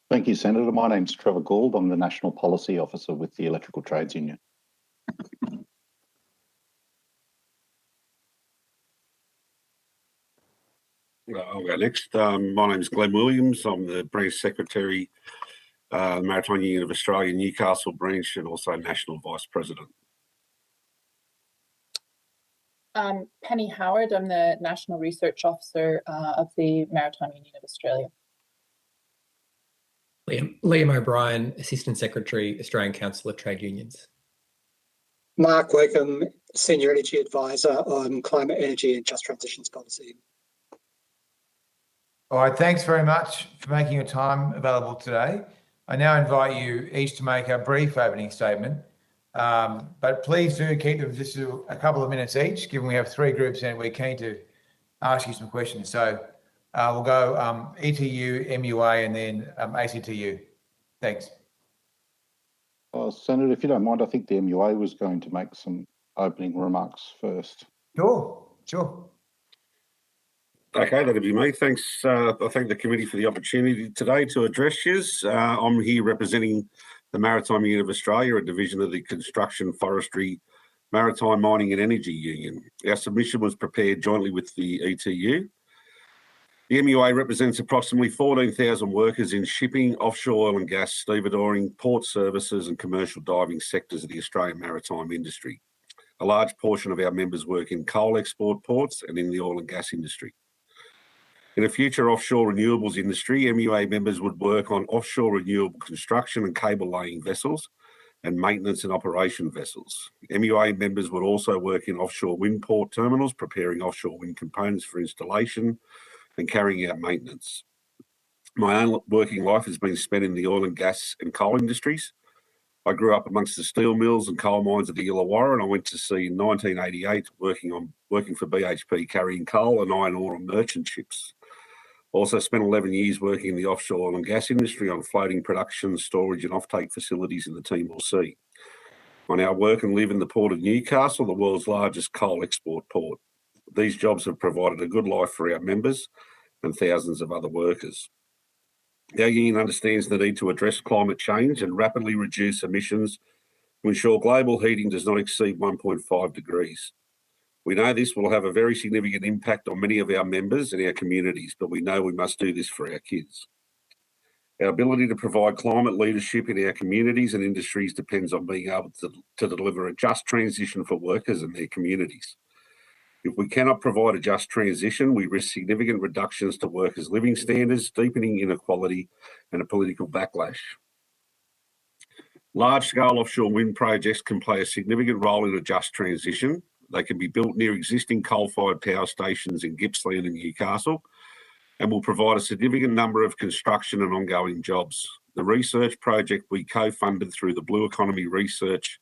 Thank you, Senator. My name's Trevor Gauld. I'm the National Policy Officer with the Electrical Trades Union. I'll go next. My name's Glen Williams. I'm the Branch Secretary, Maritime Union of Australia, Newcastle branch, and also National Vice President. Penny Howard. I'm the National Research Officer of the Maritime Union of Australia. Liam O'Brien, Assistant Secretary, Australian Council of Trade Unions. Mark Wakeham, Senior Energy Advisor on Climate, Energy and Just Transitions Policy. All right, thanks very much for making your time available today. I now invite you each to make a brief opening statement, but please do keep them just a couple of minutes each, given we have three groups and we're keen to ask you some questions. So we'll go ETU, MUA, and then ACTU. Thanks. Senator, if you don't mind, I think the MUA was going to make some opening remarks first. Sure. Okay, that'll be me. Thanks. I thank the committee for the opportunity today to address you. I'm here representing the Maritime Union of Australia, a division of the Construction, Forestry, Maritime, Mining and Energy Union. Our submission was prepared jointly with the ETU. The MUA represents approximately 14,000 workers in shipping, offshore oil and gas, stevedoring, port services and commercial diving sectors of the Australian maritime industry. A large portion of our members work in coal export ports and in the oil and gas industry. In a future offshore renewables industry, MUA members would work on offshore renewable construction and cable laying vessels and maintenance and operation vessels. MUA members would also work in offshore wind port terminals, preparing offshore wind components for installation and carrying out maintenance. My own working life has been spent in the oil and gas and coal industries. I grew up amongst the steel mills and coal mines of the Illawarra, and I went to sea in 1988 working for BHP carrying coal and iron ore on merchant ships. Also spent 11 years working in the offshore oil and gas industry on floating production, storage and offtake facilities in the Timor Sea. I now work and live in the port of Newcastle, the world's largest coal export port. These jobs have provided a good life for our members and thousands of other workers. Our union understands the need to address climate change and rapidly reduce emissions to ensure global heating does not exceed 1.5 degrees. We know this will have a very significant impact on many of our members and our communities, but we know we must do this for our kids. Our ability to provide climate leadership in our communities and industries depends on being able to deliver a just transition for workers and their communities. If we cannot provide a just transition, we risk significant reductions to workers' living standards, deepening inequality and a political backlash. Large-scale offshore wind projects can play a significant role in a just transition. They can be built near existing coal-fired power stations in Gippsland and Newcastle and will provide a significant number of construction and ongoing jobs. The research project we co-funded through the Blue Economy Research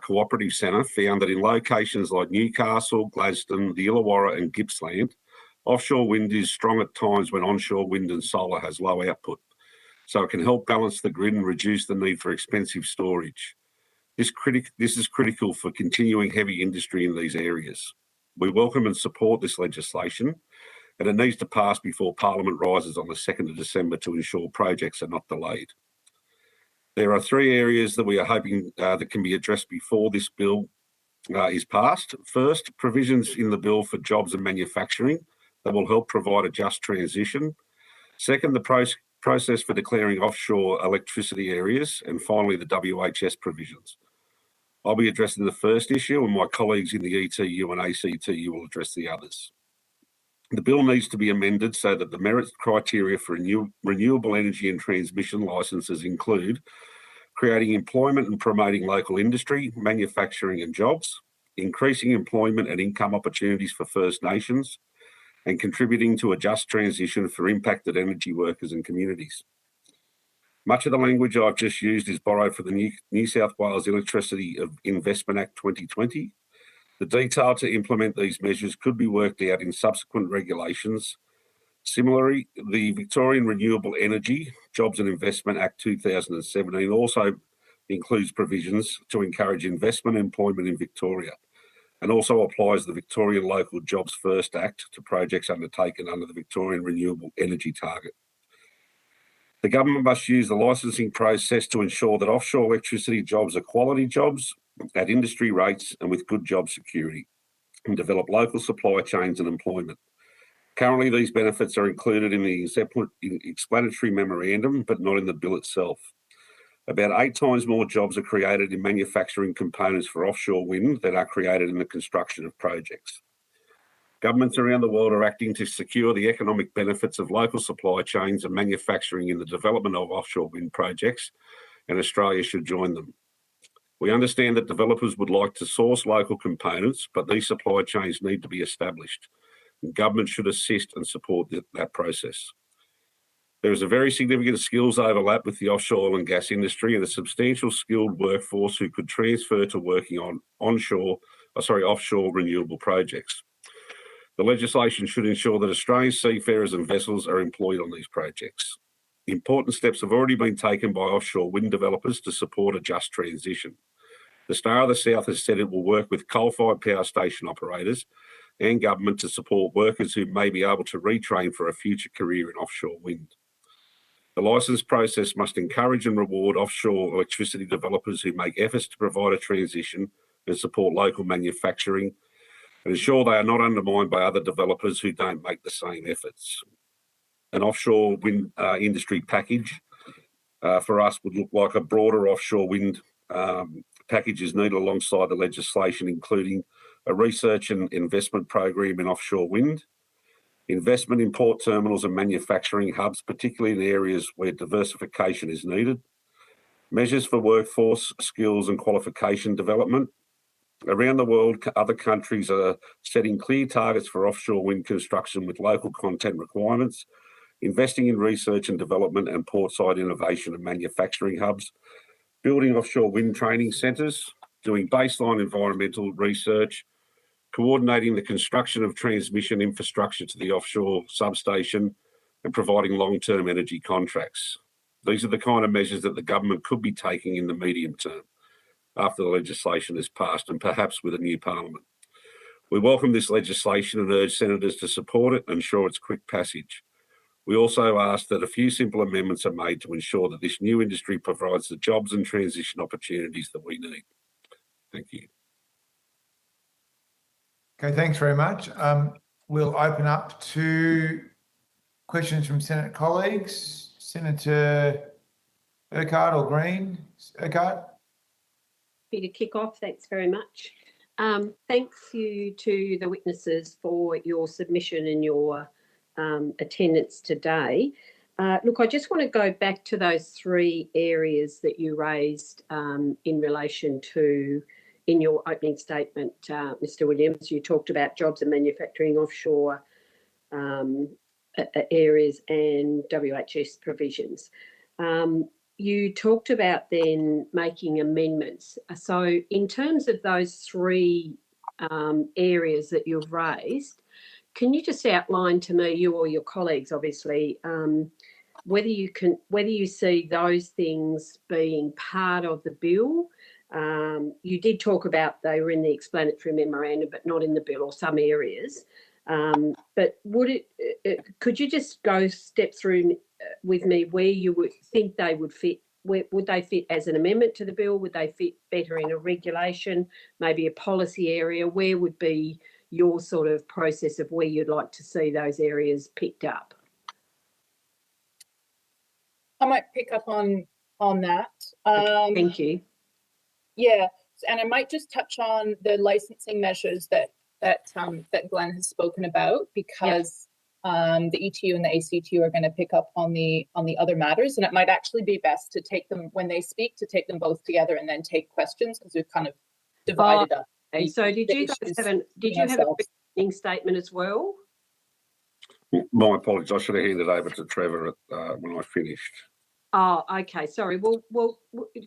Cooperative Centre found that in locations like Newcastle, Gladstone, the Illawarra and Gippsland, offshore wind is strong at times when onshore wind and solar has low output. So it can help balance the grid and reduce the need for expensive storage. This is critical for continuing heavy industry in these areas. We welcome and support this legislation, and it needs to pass before Parliament rises on the 2nd of December to ensure projects are not delayed. There are three areas that we are hoping that can be addressed before this bill is passed. First, provisions in the bill for jobs and manufacturing that will help provide a just transition. Second, the process for declaring offshore electricity areas. And finally, the WHS provisions. I'll be addressing the first issue and my colleagues in the ETU and ACTU will address the others. The bill needs to be amended so that the merit criteria for renewable energy and transmission licences include creating employment and promoting local industry, manufacturing and jobs, increasing employment and income opportunities for First Nations, and contributing to a just transition for impacted energy workers and communities. Much of the language I've just used is borrowed from the New South Wales Electricity Investment Act 2020. The detail to implement these measures could be worked out in subsequent regulations. Similarly, the Victorian Renewable Energy Jobs and Investment Act 2017 also includes provisions to encourage investment and employment in Victoria and also applies the Victorian Local Jobs First Act to projects undertaken under the Victorian Renewable Energy Target. The government must use the licensing process to ensure that offshore electricity jobs are quality jobs at industry rates and with good job security, and develop local supply chains and employment. Currently, these benefits are included in the explanatory memorandum, but not in the bill itself. About 8 times more jobs are created in manufacturing components for offshore wind than are created in the construction of projects. Governments around the world are acting to secure the economic benefits of local supply chains and manufacturing in the development of offshore wind projects, and Australia should join them. We understand that developers would like to source local components, but these supply chains need to be established, and government should assist and support that process. There is a very significant skills overlap with the offshore oil and gas industry and a substantial skilled workforce who could transfer to working on offshore renewable projects. The legislation should ensure that Australian seafarers and vessels are employed on these projects. Important steps have already been taken by offshore wind developers to support a just transition. The Star of the South has said it will work with coal-fired power station operators and government to support workers who may be able to retrain for a future career in offshore wind. The licence process must encourage and reward offshore electricity developers who make efforts to provide a transition and support local manufacturing, and ensure they are not undermined by other developers who don't make the same efforts. An offshore wind industry package for us would look like a broader offshore wind package is needed alongside the legislation, including a research and investment program in offshore wind, investment in port terminals and manufacturing hubs, particularly in areas where diversification is needed, measures for workforce skills and qualification development. Around the world, other countries are setting clear targets for offshore wind construction with local content requirements, investing in research and development and portside innovation and manufacturing hubs, building offshore wind training centres, doing baseline environmental research, coordinating the construction of transmission infrastructure to the offshore substation, and providing long-term energy contracts. These are the kind of measures that the government could be taking in the medium term after the legislation is passed and perhaps with a new parliament. We welcome this legislation and urge senators to support it and ensure its quick passage. We also ask that a few simple amendments are made to ensure that this new industry provides the jobs and transition opportunities that we need. Thank you. Okay, thanks very much. We'll open up to questions from Senate colleagues. Senator Urquhart or Green? Urquhart? To kick off, thanks very much. Thanks you to the witnesses for your submission and your attendance today. Look, I just want to go back to those 3 areas that you raised in relation to, in your opening statement, Mr. Williams. You talked about jobs and manufacturing offshore areas and WHS provisions. You talked about then making amendments. So in terms of those 3 areas that you've raised, can you just outline to me, you or your colleagues obviously, whether you see those things being part of the bill? You did talk about they were in the explanatory memorandum but not in the bill, or some areas. But could you just go step through with me where you would think they would fit? Where would they fit as an amendment to the bill? Would they fit better in a regulation, maybe a policy area? Where would be your sort of process of where you'd like to see those areas picked up? I might pick up on that. Thank you. Yeah, and I might just touch on the licensing measures that Glen has spoken about, because the ETU and the ACTU are going to pick up on the other matters, and it might actually be best to take them when they speak, to take them both together and then take questions, because we've kind of divided up. So did you have a opening statement as well? My apologies. I should have handed over to Trevor when I finished. Oh, okay. Sorry. Well,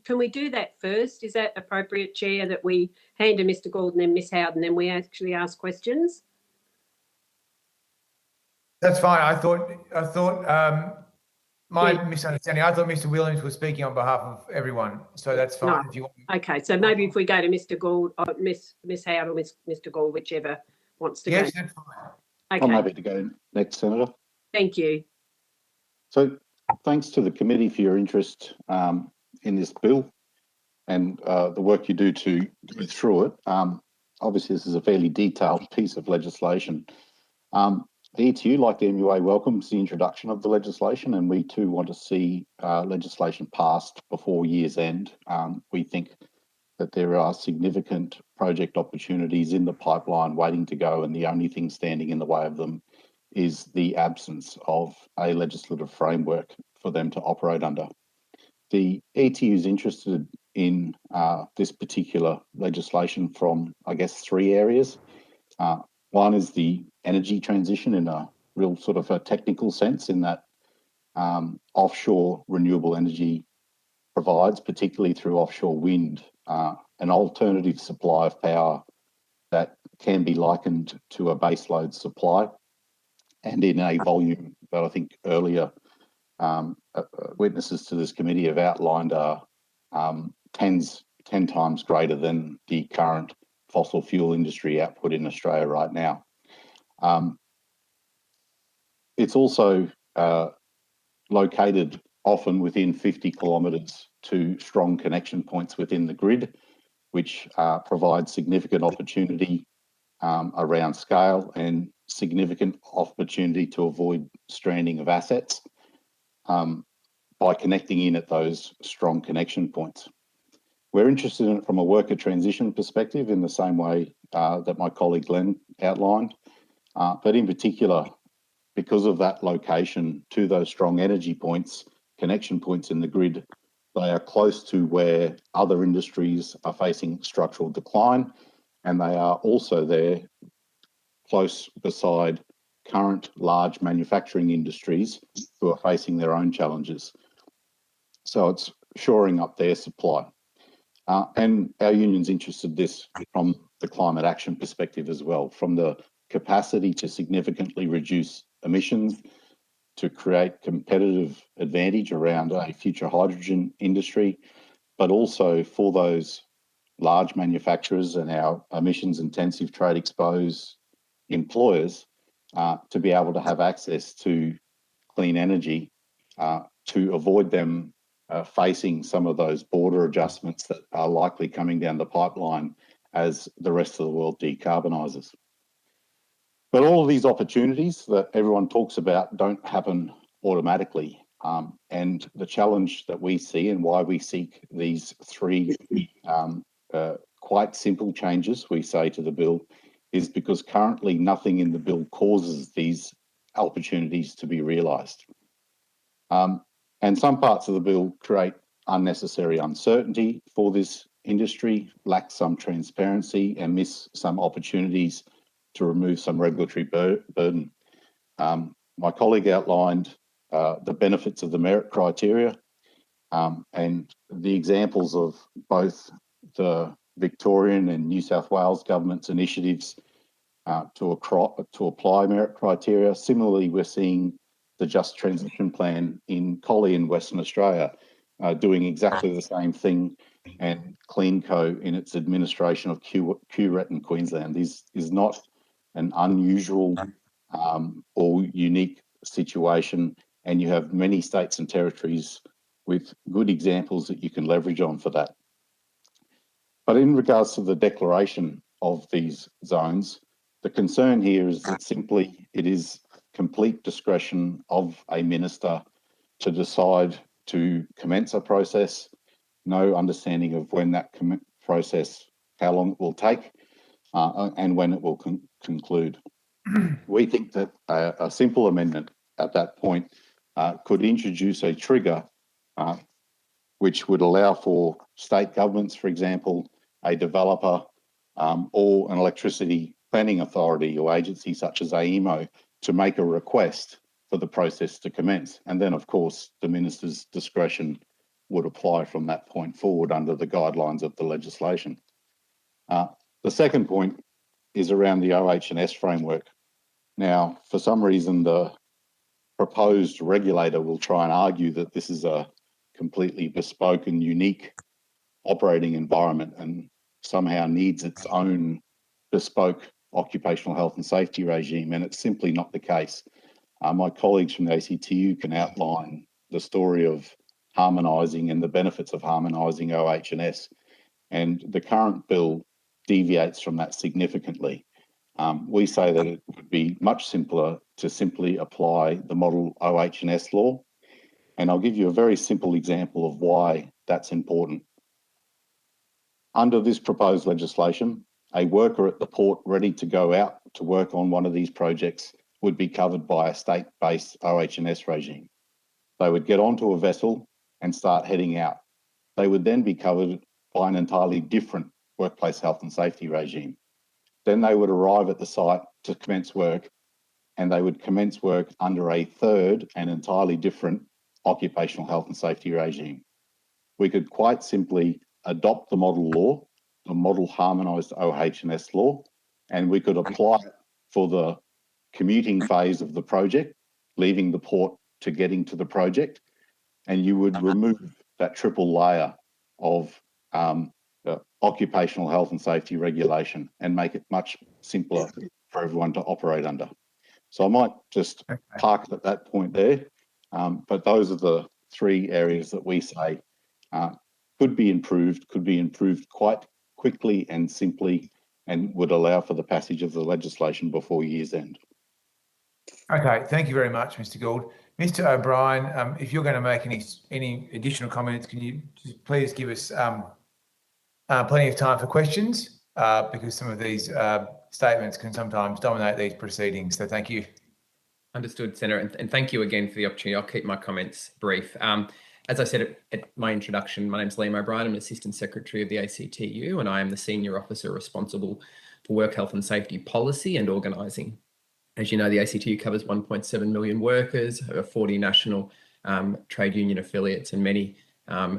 can we do that first? Is that appropriate, Chair, that we hand to Mr. Gauld and then Ms. Howard, and then we actually ask questions? That's fine. I thought my misunderstanding. I thought Mr. Williams was speaking on behalf of everyone, so that's fine. No. If you want. Okay, so maybe if we go to Mr. Gauld, Ms. Howard, or Mr. Gauld, whichever wants to go. Yes, that's fine. Okay. I'm happy to go next, Senator. Thank you. So thanks to the committee for your interest in this bill and the work you do to go through it. Obviously, this is a fairly detailed piece of legislation. The ETU, like the MUA, welcomes the introduction of the legislation, and we too want to see legislation passed before year's end. We think that there are significant project opportunities in the pipeline waiting to go, and the only thing standing in the way of them is the absence of a legislative framework for them to operate under. The ETU is interested in this particular legislation from, I guess, three areas. One is the energy transition in a real sort of a technical sense, in that offshore renewable energy provides, particularly through offshore wind, an alternative supply of power that can be likened to a baseload supply, and in a volume that I think earlier witnesses to this committee have outlined are 10 times greater than the current fossil fuel industry output in Australia right now. It's also located often within 50 kilometres to strong connection points within the grid, which provides significant opportunity around scale and significant opportunity to avoid stranding of assets by connecting in at those strong connection points. We're interested in it from a worker transition perspective in the same way that my colleague Glen outlined, but in particular, because of that location to those strong energy points, connection points in the grid, they are close to where other industries are facing structural decline, and they are also there close beside current large manufacturing industries who are facing their own challenges. So it's shoring up their supply. And our union's interested in this from the climate action perspective as well, from the capacity to significantly reduce emissions, to create competitive advantage around a future hydrogen industry, but also for those large manufacturers and our emissions intensive trade exposed employers to be able to have access to clean energy to avoid them facing some of those border adjustments that are likely coming down the pipeline as the rest of the world decarbonises. But all of these opportunities that everyone talks about don't happen automatically. And the challenge that we see and why we seek these three quite simple changes, we say to the bill, is because currently nothing in the bill causes these opportunities to be realised. And some parts of the bill create unnecessary uncertainty for this industry, lack some transparency, and miss some opportunities to remove some regulatory burden. My colleague outlined the benefits of the merit criteria and the examples of both the Victorian and New South Wales government's initiatives to apply merit criteria. Similarly, we're seeing the Just Transition Plan in Collie in Western Australia doing exactly the same thing, and CleanCo in its administration of QRET in Queensland. This is not an unusual or unique situation, and you have many states and territories with good examples that you can leverage on for that. But in regards to the declaration of these zones, the concern here is that simply it is complete discretion of a minister to decide to commence a process, no understanding of when that process, how long it will take, and when it will conclude. We think that a simple amendment at that point could introduce a trigger which would allow for state governments, for example, a developer or an electricity planning authority or agency such as AEMO to make a request for the process to commence. And then, of course, the minister's discretion would apply from that point forward under the guidelines of the legislation. The second point is around the OH&S framework. Now, for some reason, the proposed regulator will try and argue that this is a completely bespoke and unique operating environment and somehow needs its own bespoke occupational health and safety regime, and it's simply not the case. My colleagues from the ACTU can outline the story of harmonising and the benefits of harmonising OH&S. And the current bill deviates from that significantly. We say that it would be much simpler to simply apply the model OH&S law. And I'll give you a very simple example of why that's important. Under this proposed legislation, a worker at the port ready to go out to work on one of these projects would be covered by a state-based OH&S regime. They would get onto a vessel and start heading out. They would then be covered by an entirely different workplace health and safety regime. Then they would arrive at the site to commence work, and they would commence work under a third and entirely different occupational health and safety regime. We could quite simply adopt the model law, the model harmonised OH&S law, and we could apply it for the commuting phase of the project, leaving the port to getting to the project, and you would remove that triple layer of occupational health and safety regulation and make it much simpler for everyone to operate under. So I might just park at that point there, but those are the three areas that we say could be improved quite quickly and simply, and would allow for the passage of the legislation before year's end. Okay, thank you very much, Mr. Gauld. Mr. O'Brien, if you're going to make any additional comments, can you just please give us plenty of time for questions, because some of these statements can sometimes dominate these proceedings. So thank you. Understood, Senator, and thank you again for the opportunity. I'll keep my comments brief. As I said at my introduction, my name's Liam O'Brien. I'm Assistant Secretary of the ACTU, and I am the Senior Officer responsible for work health and safety policy and organising. As you know, the ACTU covers 1.7 million workers, 40 national trade union affiliates, and many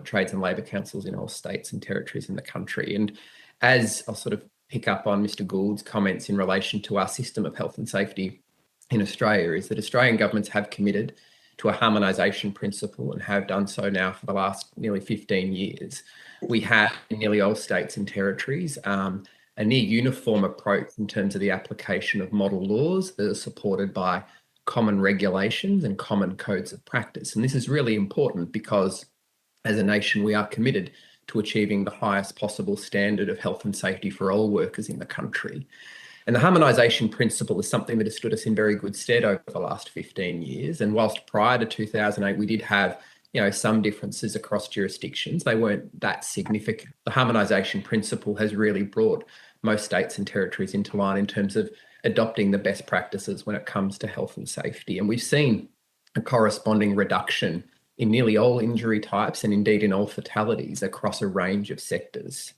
trades and labour councils in all states and territories in the country. And as I'll sort of pick up on Mr. Gould's comments in relation to our system of health and safety in Australia, is that Australian governments have committed to a harmonisation principle and have done so now for the last nearly 15 years. We have in nearly all states and territories a near uniform approach in terms of the application of model laws that are supported by common regulations and common codes of practice. And this is really important because as a nation, we are committed to achieving the highest possible standard of health and safety for all workers in the country. And the harmonisation principle is something that has stood us in very good stead over the last 15 years. And whilst prior to 2008, we did have some differences across jurisdictions, they weren't that significant. The harmonisation principle has really brought most states and territories into line in terms of adopting the best practices when it comes to health and safety. And we've seen a corresponding reduction in nearly all injury types and indeed in all fatalities across a range of sectors.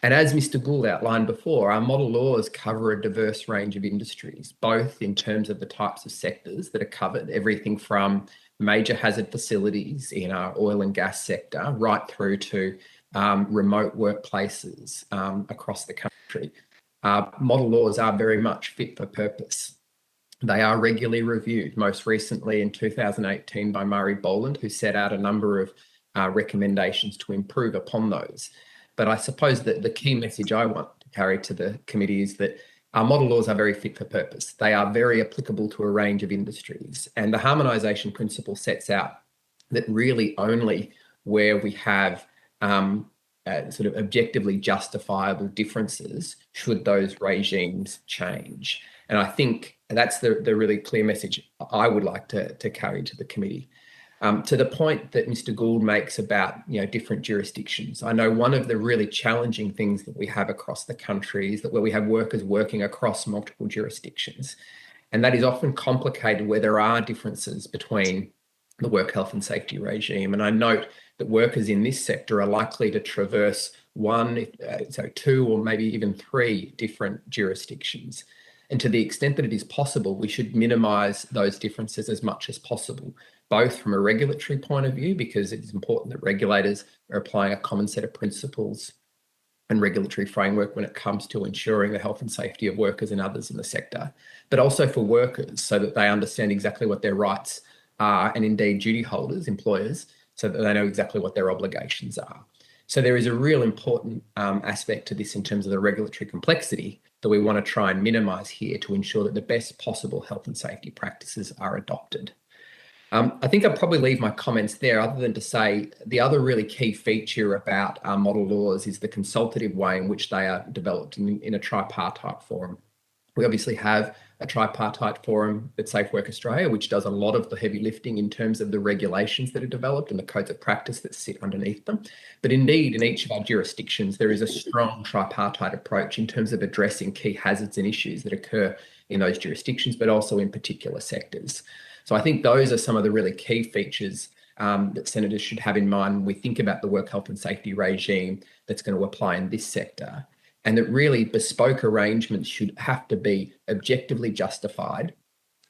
And as Mr. Gauld outlined before, our model laws cover a diverse range of industries, both in terms of the types of sectors that are covered, everything from major hazard facilities in our oil and gas sector, right through to remote workplaces across the country. Model laws are very much fit for purpose. They are regularly reviewed, most recently in 2018 by Murray Boland, who set out a number of recommendations to improve upon those. But I suppose that the key message I want to carry to the committee is that our model laws are very fit for purpose. They are very applicable to a range of industries. And the harmonisation principle sets out that really only where we have sort of objectively justifiable differences should those regimes change. And I think that's the really clear message I would like to carry to the committee. To the point that Mr. Gauld makes about different jurisdictions, I know one of the really challenging things that we have across the country is that where we have workers working across multiple jurisdictions, and that is often complicated where there are differences between the work health and safety regime. And I note that workers in this sector are likely to traverse two or maybe even three different jurisdictions. And to the extent that it is possible, we should minimise those differences as much as possible, both from a regulatory point of view, because it's important that regulators are applying a common set of principles and regulatory framework when it comes to ensuring the health and safety of workers and others in the sector, but also for workers so that they understand exactly what their rights are, and indeed duty holders, employers, so that they know exactly what their obligations are. So there is a real important aspect to this in terms of the regulatory complexity that we want to try and minimise here to ensure that the best possible health and safety practices are adopted. I think I'll probably leave my comments there, other than to say the other really key feature about our model laws is the consultative way in which they are developed in a tripartite forum. We obviously have a tripartite forum at Safe Work Australia, which does a lot of the heavy lifting in terms of the regulations that are developed and the codes of practice that sit underneath them. But indeed, in each of our jurisdictions, there is a strong tripartite approach in terms of addressing key hazards and issues that occur in those jurisdictions, but also in particular sectors. So I think those are some of the really key features that senators should have in mind when we think about the work health and safety regime that's going to apply in this sector. And that really bespoke arrangements should have to be objectively justified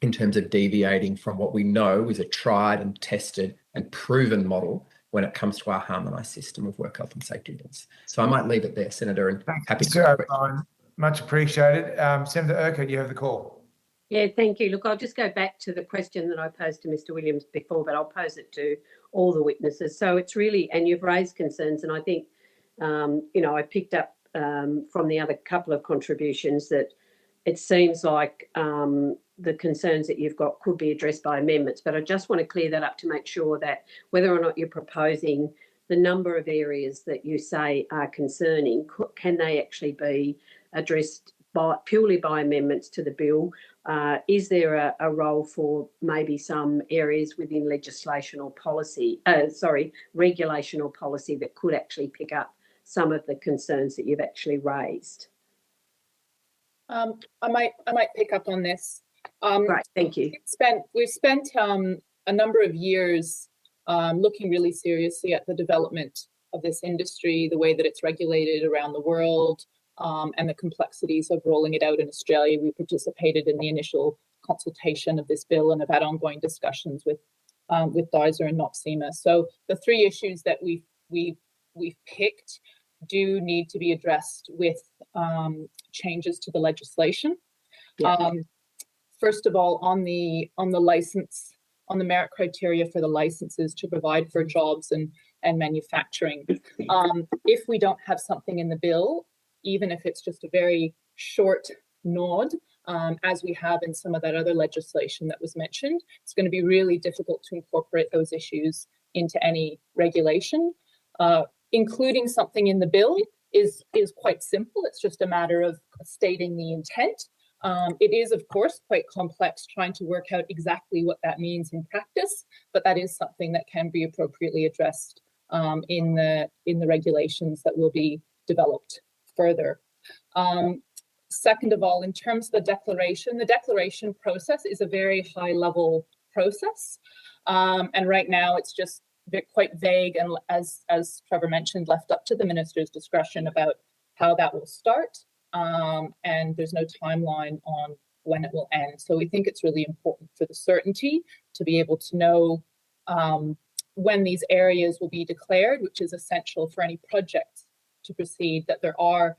in terms of deviating from what we know is a tried and tested and proven model when it comes to our harmonised system of work health and safety laws. So I might leave it there, Senator, and happy to. Much appreciated. Senator Urquhart, you have the call. Yeah, thank you. Look, I'll just go back to the question that I posed to Mr. Williams before, but I'll pose it to all the witnesses. So it's really, and you've raised concerns, and I think, I picked up from the other couple of contributions that it seems like the concerns that you've got could be addressed by amendments, but I just want to clear that up to make sure that whether or not you're proposing the number of areas that you say are concerning, can they actually be addressed purely by amendments to the bill? Is there a role for maybe some areas within legislation or policy, regulation or policy that could actually pick up some of the concerns that you've actually raised? I might pick up on this. Right, thank you. We've spent a number of years looking really seriously at the development of this industry, the way that it's regulated around the world, and the complexities of rolling it out in Australia. We participated in the initial consultation of this bill and have had ongoing discussions with DISR and NOPSEMA. So the three issues that we've picked do need to be addressed with changes to the legislation. Yeah. First of all, on the license, on the merit criteria for the licenses to provide for jobs and manufacturing. If we don't have something in the bill, even if it's just a very short nod, as we have in some of that other legislation that was mentioned, it's going to be really difficult to incorporate those issues into any regulation. Including something in the bill is quite simple. It's just a matter of stating the intent. It is, of course, quite complex trying to work out exactly what that means in practice, but that is something that can be appropriately addressed in the regulations that will be developed further. Second of all, in terms of the declaration process is a very high-level process, and right now it's just quite vague and, as Trevor mentioned, left up to the minister's discretion about how that will start, and there's no timeline on when it will end. So we think it's really important for the certainty to be able to know when these areas will be declared, which is essential for any projects to proceed, that there are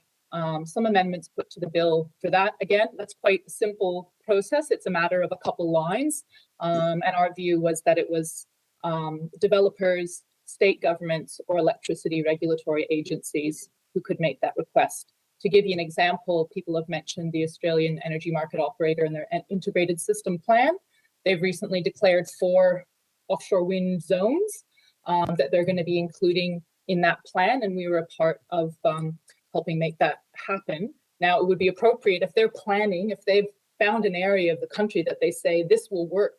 some amendments put to the bill for that. Again, that's quite a simple process. It's a matter of a couple lines, and our view was that it was developers, state governments, or electricity regulatory agencies who could make that request. To give you an example, people have mentioned the Australian Energy Market Operator and their integrated system plan. They've recently declared 4 offshore wind zones that they're going to be including in that plan, and we were a part of helping make that happen. Now, it would be appropriate if they're planning, if they've found an area of the country that they say this will work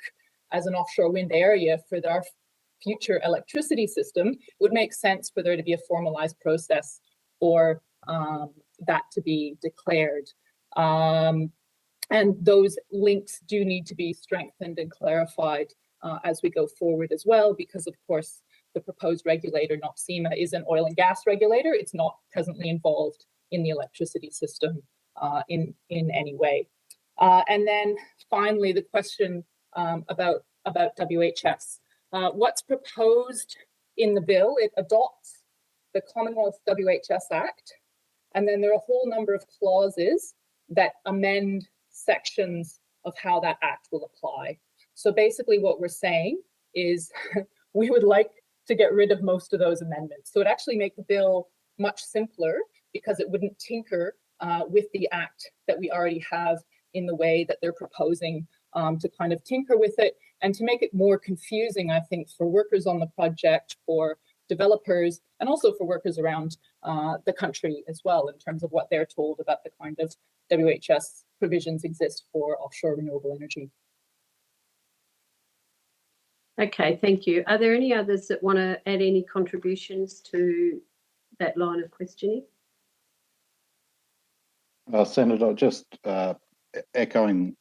as an offshore wind area for our future electricity system, it would make sense for there to be a formalized process for that to be declared. And those links do need to be strengthened and clarified as we go forward as well, because of course the proposed regulator, NOPSEMA, is an oil and gas regulator. It's not presently involved in the electricity system in any way. And then finally, the question about WHS. What's proposed in the bill, it adopts the Commonwealth WHS Act, and then there are a whole number of clauses that amend sections of how that act will apply. So basically what we're saying is we would like to get rid of most of those amendments. So it actually make the bill much simpler because it wouldn't tinker with the act that we already have in the way that they're proposing to kind of tinker with it. and to make it more confusing, I think, for workers on the project, for developers, and also for workers around the country as well, in terms of what they're told about the kind of WHS provisions exist for offshore renewable energy. Okay, thank you. Are there any others that want to add any contributions to that line of questioning? Senator, just echoing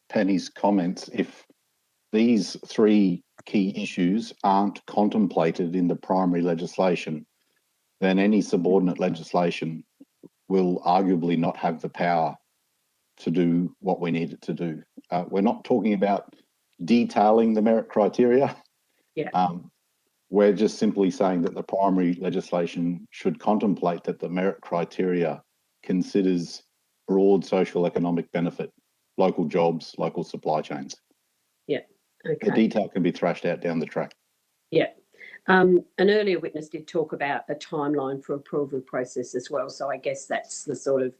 Penny's comments, if these three key issues aren't contemplated in the primary legislation, then any subordinate legislation will arguably not have the power to do what we need it to do. We're not talking about detailing the merit criteria. Yeah. We're just simply saying that the primary legislation should contemplate that the merit criteria considers broad social economic benefit, local jobs, local supply chains. Yeah. Okay. The detail can be thrashed out down the track. Yeah. An earlier witness did talk about a timeline for approval process as well. So I guess that's the sort of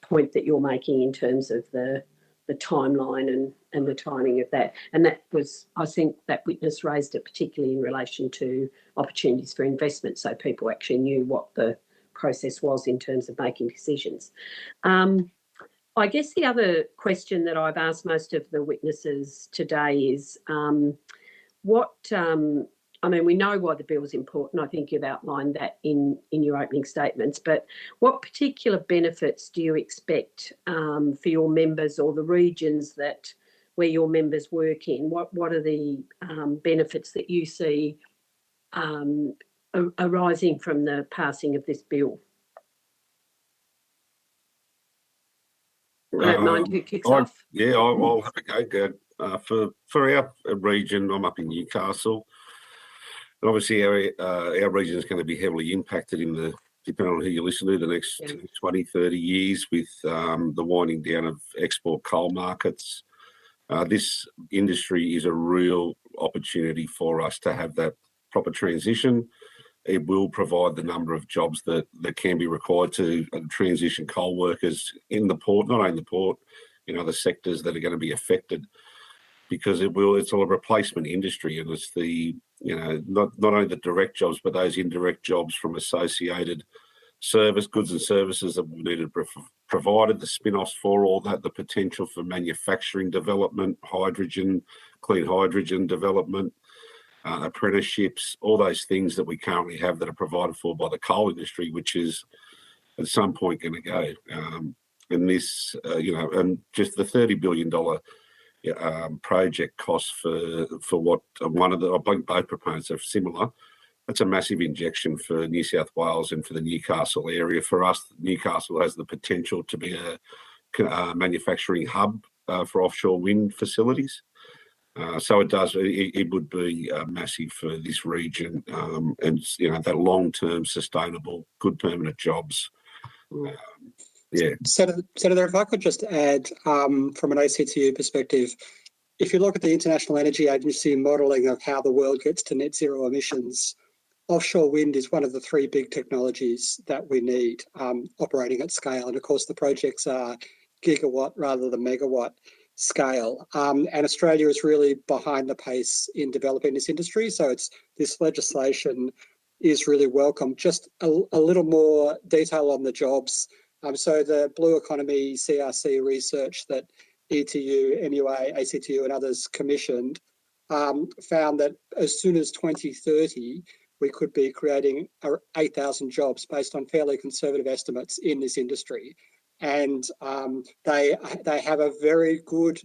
point that you're making in terms of the timeline and the timing of that. And that was, I think that witness raised it particularly in relation to opportunities for investment, so people actually knew what the process was in terms of making decisions. I guess the other question that I've asked most of the witnesses today is I mean, we know why the bill is important. I think you've outlined that in your opening statements, but what particular benefits do you expect for your members or the regions where your members work in? What are the benefits that you see arising from the passing of this bill? I don't mind who kicks off. Yeah, I'll have a go. For our region, I'm up in Newcastle. And obviously, our region is going to be heavily impacted depending on who you listen to, the next 20, 30 years with the winding down of export coal markets. This industry is a real opportunity for us to have that proper transition. It will provide the number of jobs that can be required to transition coal workers in the port, not only the port, in other sectors that are going to be affected, because it's a replacement industry, and it's not only the direct jobs, but those indirect jobs from associated goods and services that we needed provided, the spin-offs for all that, the potential for manufacturing development, clean hydrogen development, apprenticeships, all those things that we currently have that are provided for by the coal industry, which is at some point going to go. And this, and just the $30 billion project costs for what I think both proponents are similar. That's a massive injection for New South Wales and for the Newcastle area. For us, Newcastle has the potential to be a manufacturing hub for offshore wind facilities. So it would be massive for this region, and that long-term, sustainable, good permanent jobs. Senator, if I could just add, from an ACTU perspective, if you look at the International Energy Agency modelling of how the world gets to net zero emissions, offshore wind is one of the three big technologies that we need operating at scale. And of course, the projects are gigawatt rather than megawatt scale. And Australia is really behind the pace in developing this industry. So this legislation is really welcome. Just a little more detail on the jobs. So the Blue Economy CRC research that ETU, MUA, ACTU and others commissioned found that as soon as 2030, we could be creating 8,000 jobs based on fairly conservative estimates in this industry. And they have a very good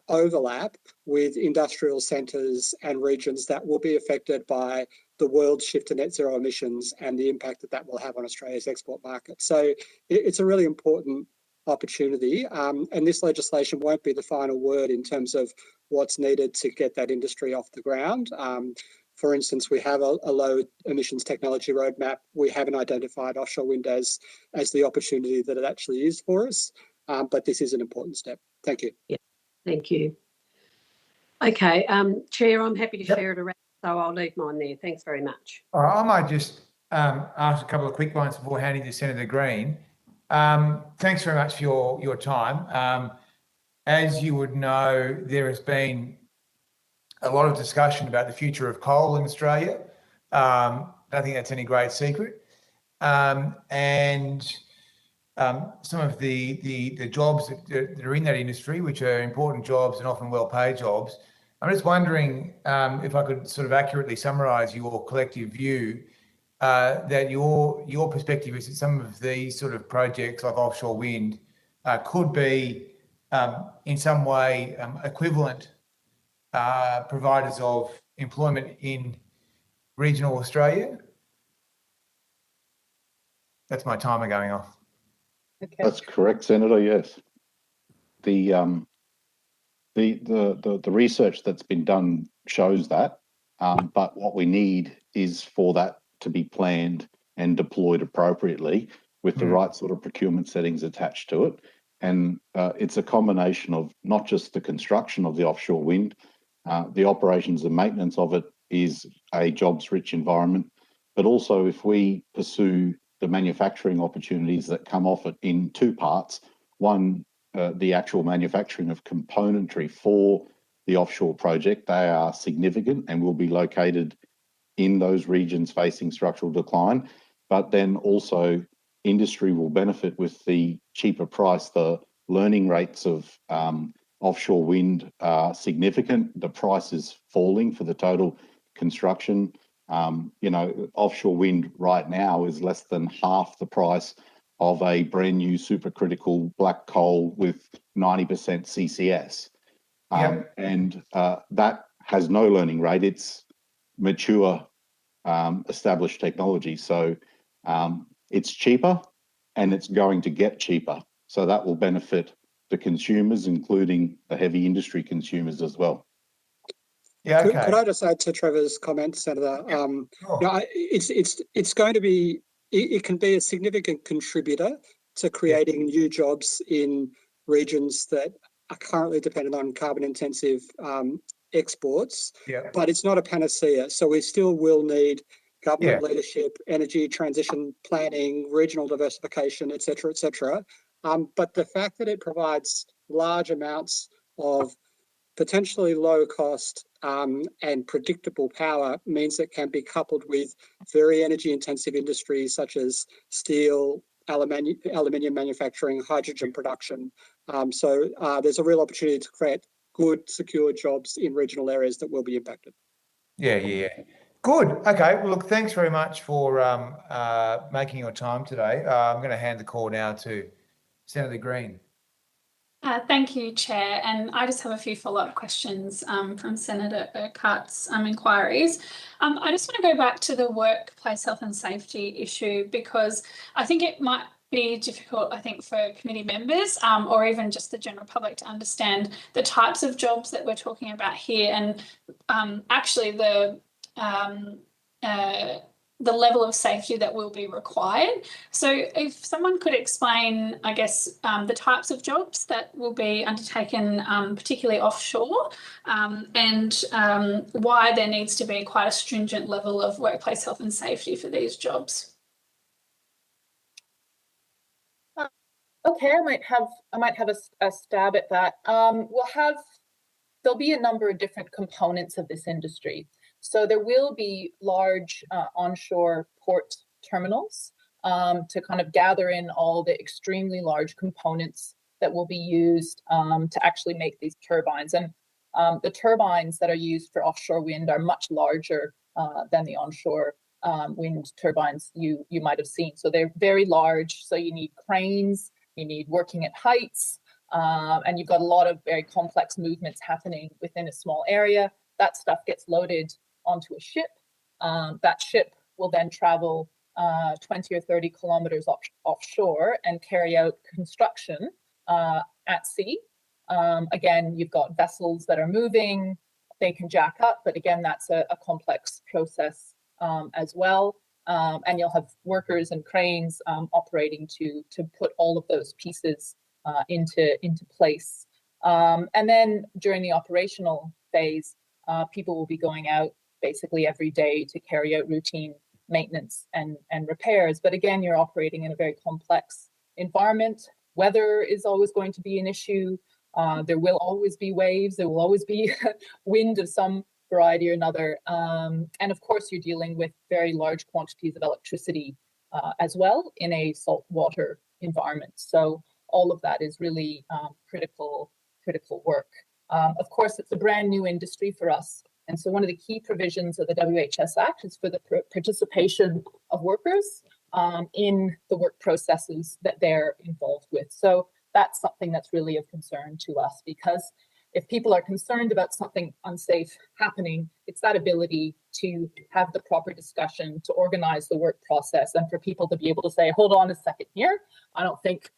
overlap with industrial centres and regions that will be affected by the world's shift to net zero emissions and the impact that will have on Australia's export market. So it's a really important opportunity, and this legislation won't be the final word in terms of what's needed to get that industry off the ground. For instance, we have a low emissions technology roadmap. We haven't identified offshore wind as the opportunity that it actually is for us, but this is an important step. Thank you. Yeah, thank you. Okay, Chair, I'm happy to share it around, so I'll leave mine there. Thanks very much. All right, I might just ask a couple of quick ones before handing to Senator Green. Thanks very much for your time. as you would know, there has been a lot of discussion about the future of coal in Australia. I don't think that's any great secret. And some of the jobs that are in that industry, which are important jobs and often well-paid jobs. I'm just wondering if I could sort of accurately summarise your collective view that your perspective is that some of these sort of projects like offshore wind could be in some way equivalent providers of employment in regional Australia. That's my timer going off. Okay. That's correct, Senator. Yes. The research that's been done shows that, but what we need is for that to be planned and deployed appropriately with the right sort of procurement settings attached to it. And it's a combination of not just the construction of the offshore wind, the operations and maintenance of it is a jobs-rich environment, but also if we pursue the manufacturing opportunities that come off it in two parts. One, the actual manufacturing of componentry for the offshore project. They are significant and will be located in those regions facing structural decline. But then also industry will benefit with the cheaper price. The learning rates of offshore wind are significant. The price is falling for the total construction. Offshore wind right now is less than half the price of a brand new supercritical black coal with 90% CCS. And that has no learning rate. It's mature, established technology. So it's cheaper and it's going to get cheaper. So that will benefit the consumers, including the heavy industry consumers as well. Yeah, okay. Could I just add to Trevor's comments, Senator? Sure. It's going to be, it can be a significant contributor to creating new jobs in regions that are currently dependent on carbon-intensive exports. But it's not a panacea. So we still will need government leadership, energy transition planning, regional diversification, et cetera, et cetera. But the fact that it provides large amounts of potentially low cost and predictable power means it can be coupled with very energy intensive industries such as steel, aluminium manufacturing, hydrogen production. So there's a real opportunity to create good, secure jobs in regional areas that will be impacted. Yeah. Good. Okay. Well, look, thanks very much for making your time today. I'm going to hand the call now to Senator Green. Thank you, Chair. And I just have a few follow-up questions from Senator Urquhart's inquiries. I just want to go back to the workplace health and safety issue because I think it might be difficult, for committee members or even just the general public to understand the types of jobs that we're talking about here and actually the level of safety that will be required. So if someone could explain, the types of jobs that will be undertaken, particularly offshore, and why there needs to be quite a stringent level of workplace health and safety for these jobs. Okay, I might have a stab at that. There'll be a number of different components of this industry. So there will be large onshore port terminals to kind of gather in all the extremely large components that will be used to actually make these turbines. And the turbines that are used for offshore wind are much larger than the onshore wind turbines you might have seen. So they're very large. So you need cranes, you need working at heights, and you've got a lot of very complex movements happening within a small area. That stuff gets loaded onto a ship. That ship will then travel 20 or 30 kilometers offshore and carry out construction at sea. Again, you've got vessels that are moving, they can jack up, but again, that's a complex process as well. And you'll have workers and cranes operating to put all of those pieces into place. And then during the operational phase, people will be going out basically every day to carry out routine maintenance and repairs. But again, you're operating in a very complex environment. Weather is always going to be an issue. There will always be waves. There will always be wind of some variety or another. And of course, you're dealing with very large quantities of electricity as well in a saltwater environment. So all of that is really critical work. Of course, it's a brand new industry for us. And so one of the key provisions of the WHS Act is for the participation of workers in the work processes that they're involved with. So that's something that's really of concern to us, because if people are concerned about something unsafe happening, it's that ability to have the proper discussion, to organize the work process, and for people to be able to say, hold on a second here, I don't think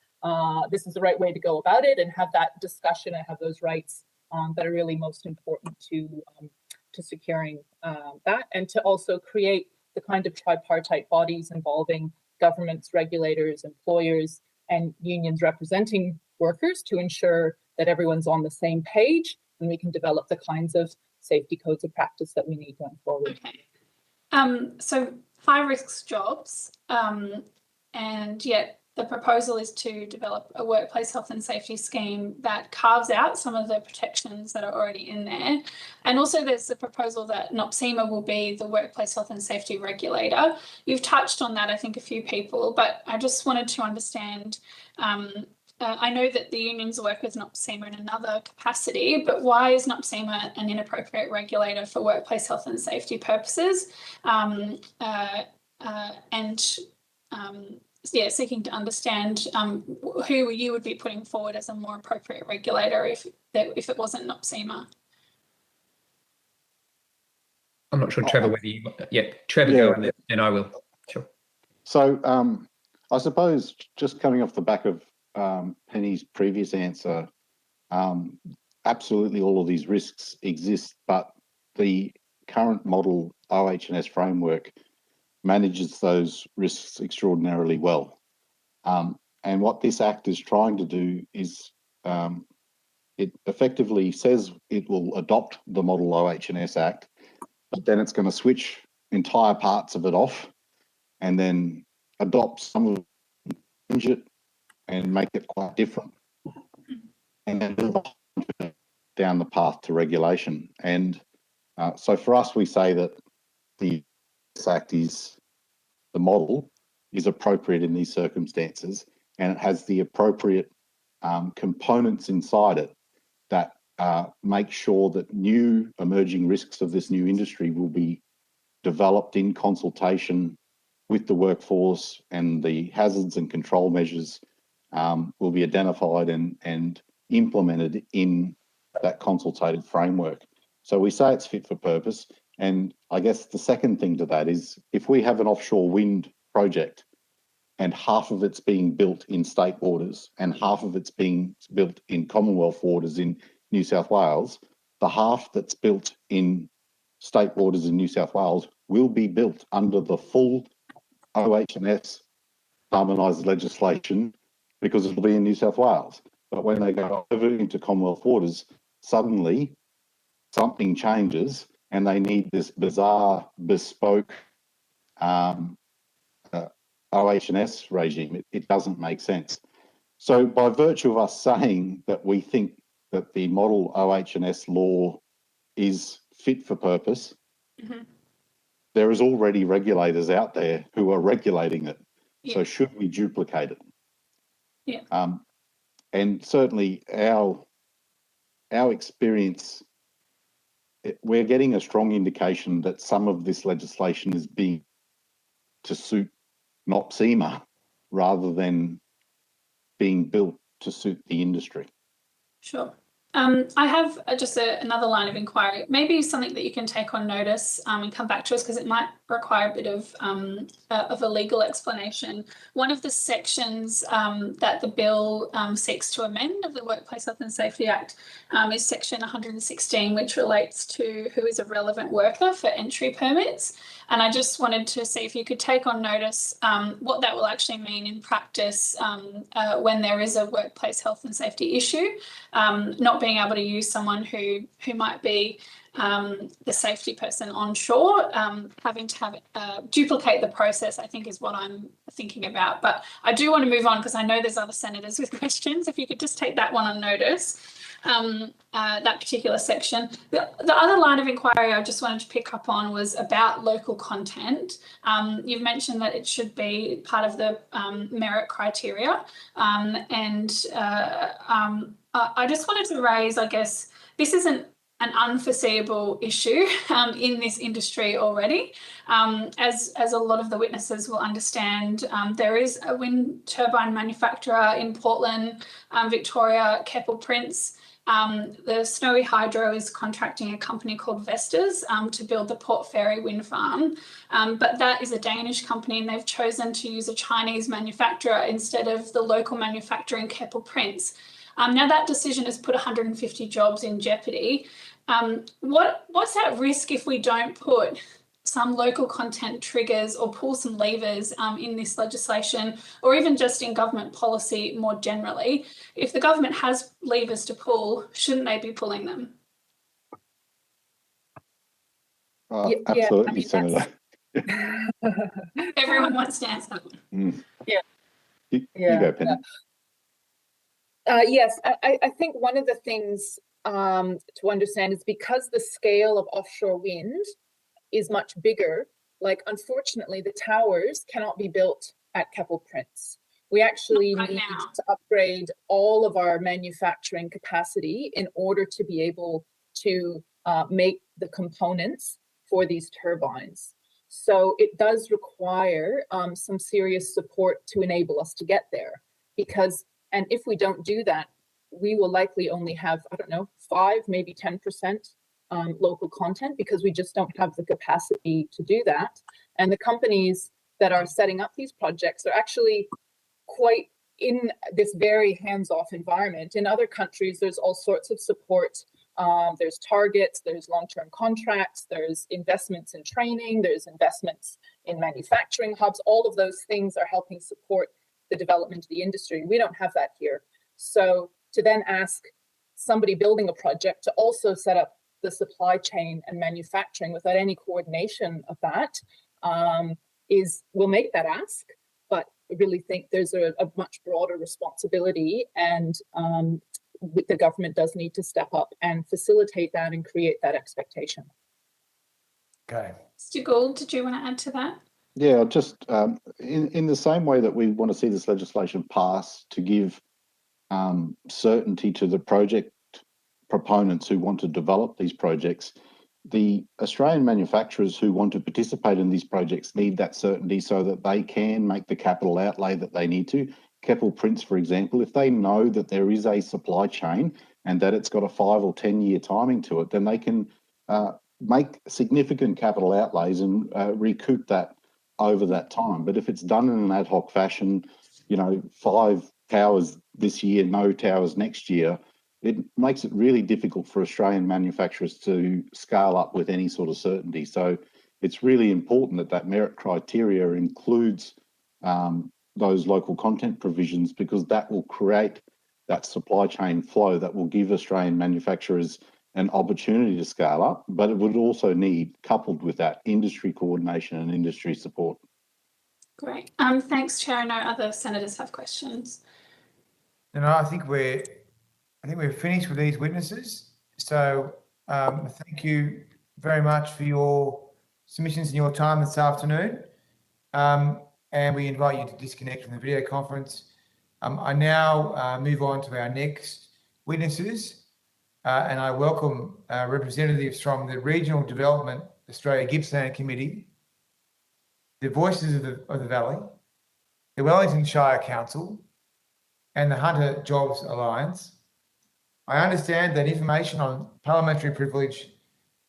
this is the right way to go about it, and have that discussion and have those rights that are really most important to securing that, and to also create the kind of tripartite bodies involving governments, regulators, employers, and unions representing workers to ensure that everyone's on the same page and we can develop the kinds of safety codes of practice that we need going forward. Okay. So high risk jobs, and yet the proposal is to develop a workplace health and safety scheme that carves out some of the protections that are already in there. And also there's the proposal that NOPSEMA will be the workplace health and safety regulator. You've touched on that, I think, a few people, but I just wanted to understand, I know that the unions work with NOPSEMA in another capacity, but why is NOPSEMA an inappropriate regulator for workplace health and safety purposes? Yeah, seeking to understand who you would be putting forward as a more appropriate regulator if it wasn't NOPSEMA. I'm not sure, Trevor, whether you... Yeah, Trevor, go, and then I will. Sure. So I suppose just coming off the back of Penny's previous answer, absolutely all of these risks exist, but the current model OH&S framework manages those risks extraordinarily well. And what this Act is trying to do is it effectively says it will adopt the model OH&S Act, but then it's going to switch entire parts of it off and then adopt some of it, change it, and make it quite different, and then down the path to regulation. And so for us, we say that the Act is, the model is appropriate in these circumstances, and it has the appropriate components inside it that make sure that new emerging risks of this new industry will be developed in consultation with the workforce, and the hazards and control measures will be identified and implemented in that consultative framework. So we say it's fit for purpose. And I guess the second thing to that is, if we have an offshore wind project and half of it's being built in state waters and half of it's being built in Commonwealth waters in New South Wales, the half that's built in state waters in New South Wales will be built under the full OH&S harmonised legislation, because it'll be in New South Wales. But when they go over into Commonwealth waters, suddenly something changes and they need this bizarre, bespoke OH&S regime. It doesn't make sense. So by virtue of us saying that we think that the model OH&S law is fit for purpose, there is already regulators out there who are regulating it. Yeah. So should we duplicate it? Yeah. And certainly our experience, we're getting a strong indication that some of this legislation is being to suit NOPSEMA rather than being built to suit the industry. Sure. I have just another line of inquiry, maybe something that you can take on notice and come back to us, because it might require a bit of a legal explanation. One of the sections that the bill seeks to amend of the Workplace Health and Safety Act is section 116, which relates to who is a relevant worker for entry permits. And I just wanted to see if you could take on notice what that will actually mean in practice when there is a workplace health and safety issue, not being able to use someone who might be the safety person on shore, having to have duplicate the process, I think is what I'm thinking about. But I do want to move on because I know there's other senators with questions. If you could just take that one on notice, that particular section. The other line of inquiry I just wanted to pick up on was about local content. You've mentioned that it should be part of the merit criteria, and I just wanted to raise, I guess, this isn't an unforeseeable issue in this industry already. As a lot of the witnesses will understand, there is a wind turbine manufacturer in Portland, Victoria, Keppel Prince. The Snowy Hydro is contracting a company called Vestas to build the Port Fairy wind farm, but that is a Danish company, and they've chosen to use a Chinese manufacturer instead of the local manufacturer in Keppel Prince. Now that decision has put 150 jobs in jeopardy. What's at risk if we don't put some local content triggers or pull some levers in this legislation, or even just in government policy more generally? If the government has levers to pull, shouldn't they be pulling them? Absolutely, Senator. Everyone wants to answer that one. You go, Penny. Yes, I think one of the things to understand is because the scale of offshore wind is much bigger, like unfortunately the towers cannot be built at Keppel Prince. We actually need to upgrade all of our manufacturing capacity in order to be able to make the components for these turbines. So it does require some serious support to enable us to get there, because, and if we don't do that, we will likely only have, I don't know, 5, maybe 10% local content, because we just don't have the capacity to do that. And the companies that are setting up these projects are actually quite in this very hands-off environment. In other countries, there's all sorts of support. There's targets, there's long-term contracts, there's investments in training, there's investments in manufacturing hubs. All of those things are helping support the development of the industry. We don't have that here. So to then ask somebody building a project to also set up the supply chain and manufacturing without any coordination of that will make that ask. But I really think there's a much broader responsibility, and the government does need to step up and facilitate that and create that expectation. Okay. Mr. Gauld, did you want to add to that? Yeah, just in the same way that we want to see this legislation pass to give certainty to the project proponents who want to develop these projects, the Australian manufacturers who want to participate in these projects need that certainty so that they can make the capital outlay that they need to. Keppel Prince, for example, if they know that there is a supply chain and that it's got a 5 or 10 year timing to it, then they can make significant capital outlays and recoup that over that time. But if it's done in an ad hoc fashion, 5 towers this year, no towers next year, it makes it really difficult for Australian manufacturers to scale up with any sort of certainty. So it's really important that that merit criteria includes those local content provisions, because that will create that supply chain flow that will give Australian manufacturers an opportunity to scale up, but it would also need, coupled with that, industry coordination and industry support. Great. Thanks, Chair. No other senators have questions. No, I think we're finished with these witnesses. So thank you very much for your submissions and your time this afternoon. And we invite you to disconnect from the video conference. I now move on to our next witnesses, and I welcome representatives from the Regional Development Australia Gippsland Committee, the Voices of the Valley, the Wellington Shire Council, and the Hunter Jobs Alliance. I understand that information on parliamentary privilege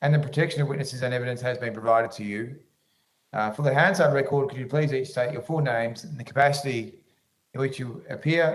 and the protection of witnesses and evidence has been provided to you. For the Hansard record, could you please each state your full names and the capacity in which you appear